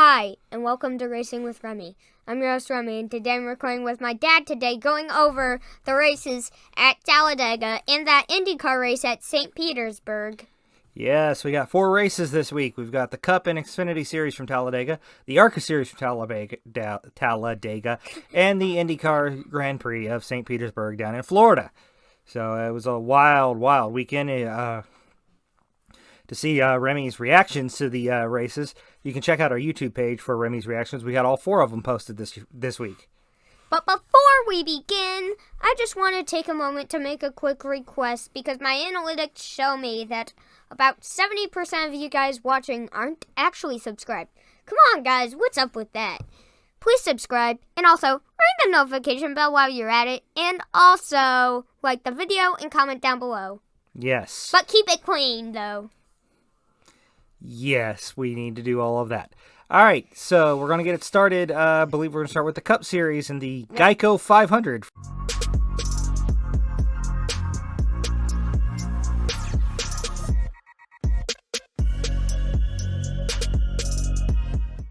Hi, and welcome to Racing with Remy. I'm your host, Remy, and today I'm recording with my dad going over the races at Talladega and that Indycar race at St. Petersburg. Yes, we got 4 races this week. We've got the Cup and Xfinity Series from Talladega, the ARCA Series from Talladega, and the Indycar Grand Prix of St. Petersburg down in Florida. So it was a wild weekend to see Remy's reactions to the races. You can check out our YouTube page for Remy's reactions. We got all 4 of them posted this week. But before we begin, I just want to take a moment to make a quick request because my analytics show me that about 70% of you guys watching aren't actually subscribed. Come on, guys, what's up with that? Please subscribe, and also ring the notification bell while you're at it, and also like the video and comment down below. Yes. But keep it clean, though. Yes, we need to do all of that. All right, so we're going to get it started. I believe we're going to start with the Cup Series and the Geico 500.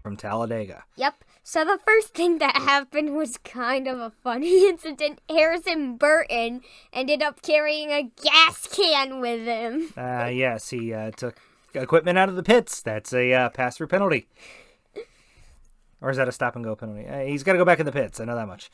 From Talladega. Yep. So the first thing that happened was kind of a funny incident. Harrison Burton ended up carrying a gas can with him. Yes, he took equipment out of the pits. That's a pass-through penalty. Or is that a stop-and-go penalty? He's got to go back in the pits. I know that much.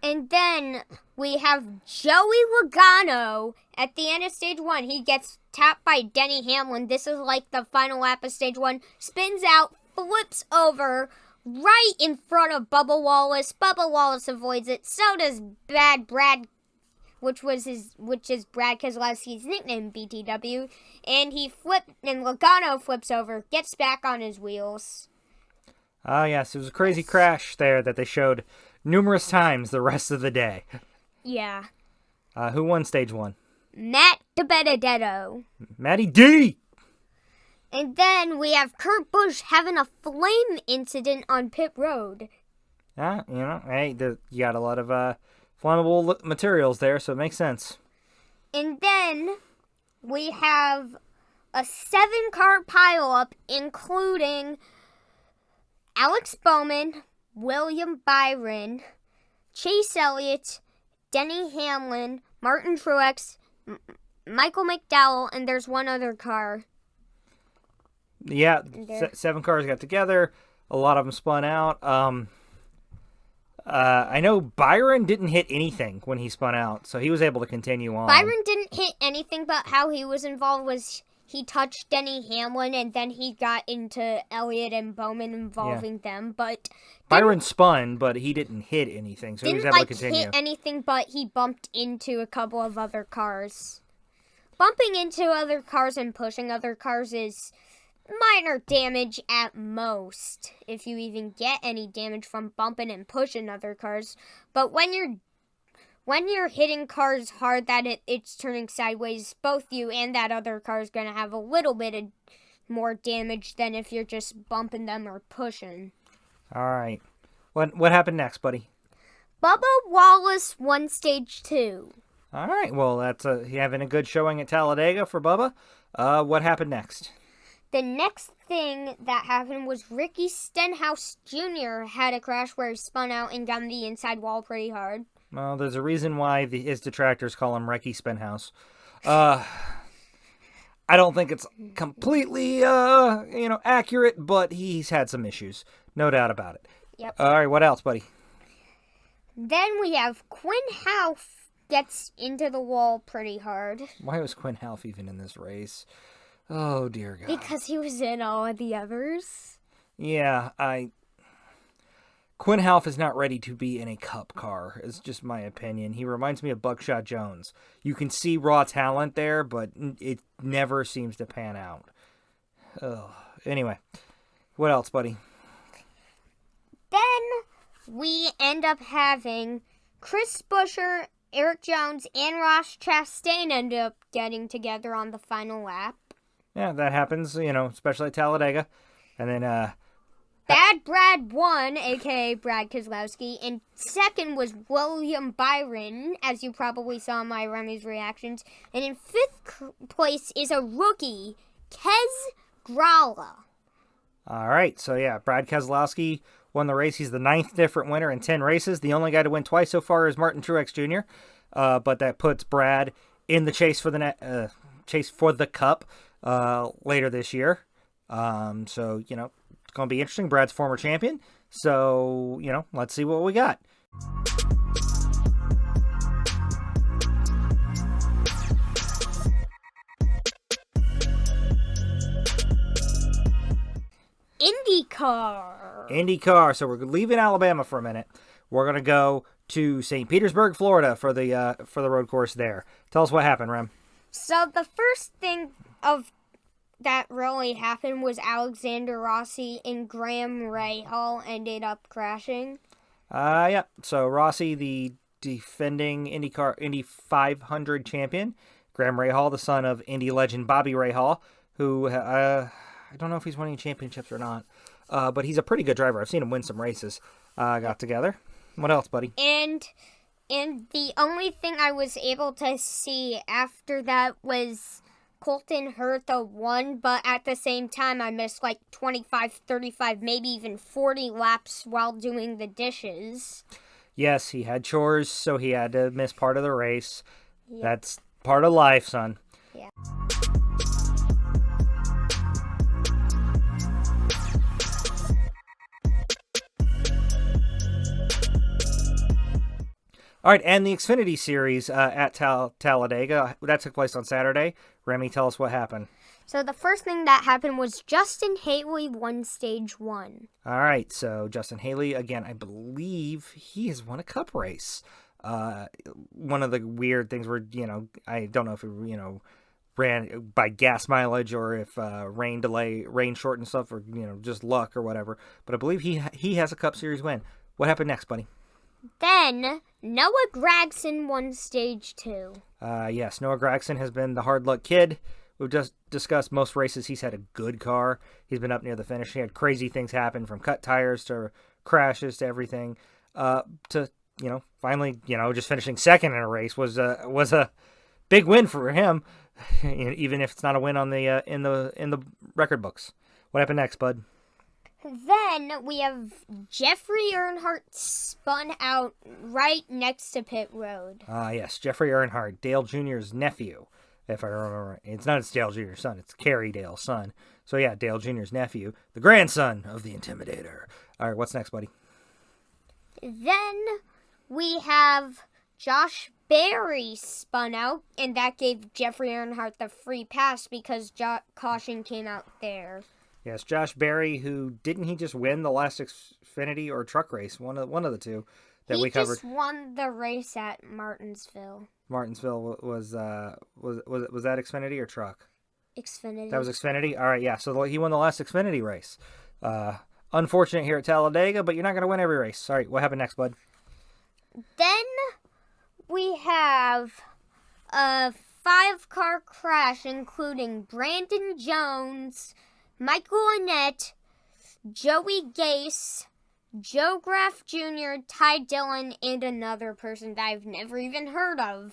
And then we have Joey Logano at the end of Stage 1. He gets tapped by Denny Hamlin. This is like the final lap of Stage 1. Spins out, flips over right in front of Bubba Wallace. Bubba Wallace avoids it. So does Bad Brad, which is Brad Keselowski's nickname, BTW. And Logano flips over, gets back on his wheels. Oh, yes, it was a crazy crash there that they showed numerous times the rest of the day. Yeah. Who won Stage 1? Matt DiBenedetto. Matty D! And then we have Kurt Busch having a flame incident on pit road. Hey, you got a lot of flammable materials there, so it makes sense. And then we have a 7-car pileup, including Alex Bowman, William Byron, Chase Elliott, Denny Hamlin, Martin Truex, Michael McDowell, and there's one other car. Yeah, 7 cars got together. A lot of them spun out. I know Byron didn't hit anything when he spun out, so he was able to continue on. Byron didn't hit anything, but how he was involved was he touched Denny Hamlin, and then he got into Elliott and Bowman involving them. But Byron spun, but he didn't hit anything, so he was able to continue. Didn't hit anything, but he bumped into a couple of other cars. Bumping into other cars and pushing other cars is minor damage at most, if you even get any damage from bumping and pushing other cars. But when you're hitting cars hard that it's turning sideways, both you and that other car is going to have a little bit of more damage than if you're just bumping them or pushing. All right. What happened next, buddy? Bubba Wallace won Stage 2. All right. Well, that's having a good showing at Talladega for Bubba. What happened next? The next thing that happened was Ricky Stenhouse Jr. had a crash where he spun out and got on the inside wall pretty hard. Well, there's a reason why his detractors call him Ricky Stenhouse. I don't think it's completely, accurate, but he's had some issues. No doubt about it. Yep. All right, what else, buddy? Then we have Quinn Houff gets into the wall pretty hard. Why was Quinn Houff even in this race? Oh, dear God. Because he was in all of the others. Yeah, Quinn Houff is not ready to be in a Cup car. It's just my opinion. He reminds me of Buckshot Jones. You can see raw talent there, but it never seems to pan out. Ugh. Anyway, what else, buddy? Then we end up having Chris Buescher, Eric Jones, and Ross Chastain end up getting together on the final lap. Yeah, that happens, especially at Talladega. And then, Bad Brad won, a.k.a. Brad Keselowski, and second was William Byron, as you probably saw in my Remy's reactions. And in 5th place is a rookie, Kez Grala. All right, so yeah, Brad Keselowski won the race. He's the 9th different winner in 10 races. The only guy to win twice so far is Martin Truex Jr., but that puts Brad in the chase for the Cup later this year. So, it's going to be interesting. Brad's former champion. So, let's see what we got. IndyCar. So we're leaving Alabama for a minute. We're going to go to St. Petersburg, Florida for the road course there. Tell us what happened, Rem. So the first thing of that really happened was Alexander Rossi and Graham Rahal ended up crashing. Yeah. So Rossi, the defending Indy 500 champion, Graham Rahal, the son of Indy legend Bobby Rahal, who I don't know if he's winning championships or not, but he's a pretty good driver. I've seen him win some races. Got together. What else, buddy? And the only thing I was able to see after that was Colton Herta won, but at the same time I missed like 25, 35, maybe even 40 laps while doing the dishes. Yes, he had chores, so he had to miss part of the race. Yep. That's part of life, son. Yeah. All right, and the Xfinity Series at Talladega, that took place on Saturday. Remy, tell us what happened. So the first thing that happened was Justin Haley won stage 1. All right, so Justin Haley, again, I believe he has won a Cup race. One of the weird things where, I don't know if it, ran by gas mileage or if rain shortened stuff or, just luck or whatever. But I believe he has a Cup Series win. What happened next, buddy? Then Noah Gragson won stage 2. Yes, Noah Gragson has been the hard luck kid. We've just discussed most races. He's had a good car. He's been up near the finish. He had crazy things happen, from cut tires to crashes to everything. To finally, just finishing second in a race was a big win for him, even if it's not a win on the in the record books. What happened next, bud? Then we have Jeffrey Earnhardt spun out right next to pit road. Yes, Jeffrey Earnhardt, Dale Jr.'s nephew, if I remember right. It's not Dale Jr.'s son, it's Kerry Dale's son. So yeah, Dale Jr.'s nephew, the grandson of the Intimidator. All right, what's next, buddy? Then we have Josh Berry spun out, and that gave Jeffrey Earnhardt the free pass because caution came out there. Yes, Josh Berry, who didn't he just win the last Xfinity or truck race? One of the two that we covered. He just won the race at Martinsville. Martinsville was that Xfinity or truck? Xfinity. That was Xfinity? All right, yeah. So he won the last Xfinity race. Unfortunate here at Talladega, but you're not going to win every race. All right, what happened next, bud? Then we have a 5-car crash, including Brandon Jones, Michael Annett, Joey Gase, Joe Graff Jr., Ty Dillon, and another person that I've never even heard of.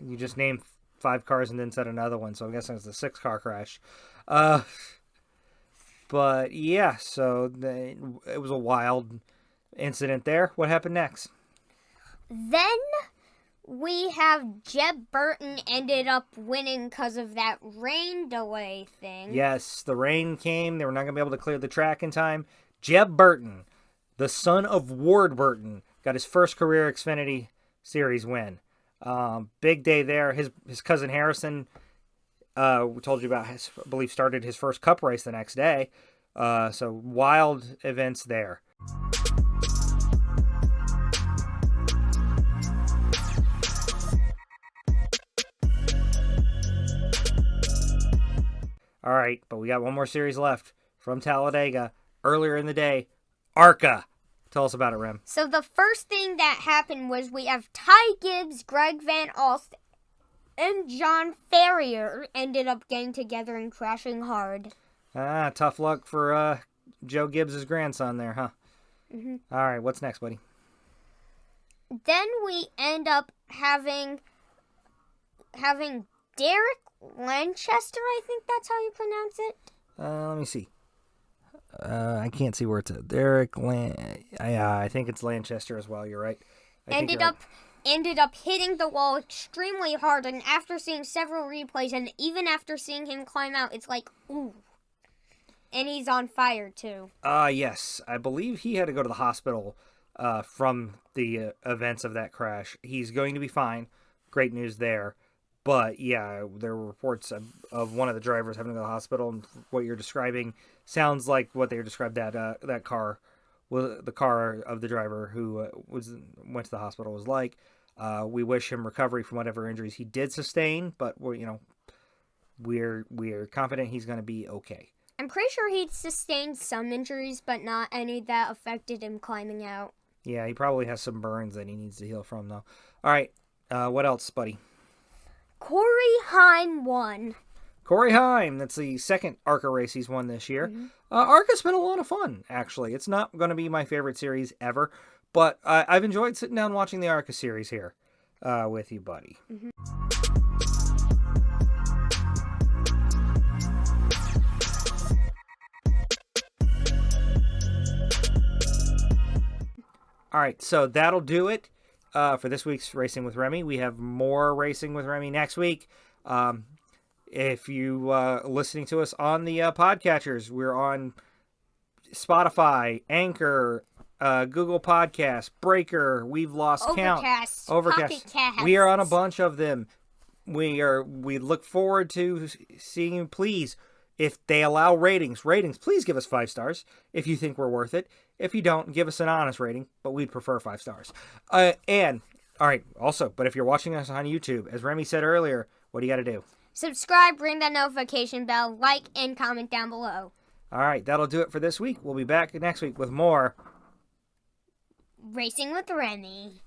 You just named 5 cars and then said another one, so I'm guessing it's a 6-car crash. But yeah, so it was a wild incident there. What happened next? Then we have Jeb Burton ended up winning because of that rain delay thing. Yes, the rain came. They were not going to be able to clear the track in time. Jeb Burton, the son of Ward Burton, got his first career Xfinity Series win. Big day there. His cousin Harrison, we told you about, I believe started his first Cup race the next day. So wild events there. All right, but we got one more series left from Talladega. Earlier in the day, ARCA. Tell us about it, Rem. So the first thing that happened was we have Ty Gibbs, Greg Van Alst, and John Ferrier ended up getting together and crashing hard. Tough luck for Joe Gibbs' grandson there, huh? Mm-hmm. All right, what's next, buddy? Then we end up having Derek Lanchester, I think that's how you pronounce it. Let me see. I can't see where it's at. Derek I think it's Lanchester as well. You're right. Ended up hitting the wall extremely hard, and after seeing several replays, and even after seeing him climb out, it's like, ooh. And he's on fire, too. Yes. I believe he had to go to the hospital from the events of that crash. He's going to be fine. Great news there. But, yeah, there were reports of one of the drivers having to go to the hospital, and what you're describing sounds like what they described that car, the car of the driver who went to the hospital was like. We wish him recovery from whatever injuries he did sustain, but we're confident he's going to be okay. I'm pretty sure he sustained some injuries, but not any that affected him climbing out. Yeah, he probably has some burns that he needs to heal from, though. All right, what else, buddy? Corey Heim won. Corey Heim, that's the second ARCA race he's won this year. Mm-hmm. ARCA's been a lot of fun, actually. It's not going to be my favorite series ever, but I've enjoyed sitting down watching the ARCA Series here with you, buddy. Mm-hmm. All right, so that'll do it for this week's Racing with Remy. We have more Racing with Remy next week. If you listening to us on the podcatchers, we're on Spotify, Anchor, Google Podcasts, Breaker. We've lost count. Overcast. We are on a bunch of them. We look forward to seeing you. Please, if they allow ratings, please give us 5 stars if you think we're worth it. If you don't, give us an honest rating, but we'd prefer 5 stars. And all right, also, but if you're watching us on YouTube, as Remy said earlier, what do you got to do? Subscribe, ring that notification bell, like, and comment down below. All right, that'll do it for this week. We'll be back next week with more Racing with Remy.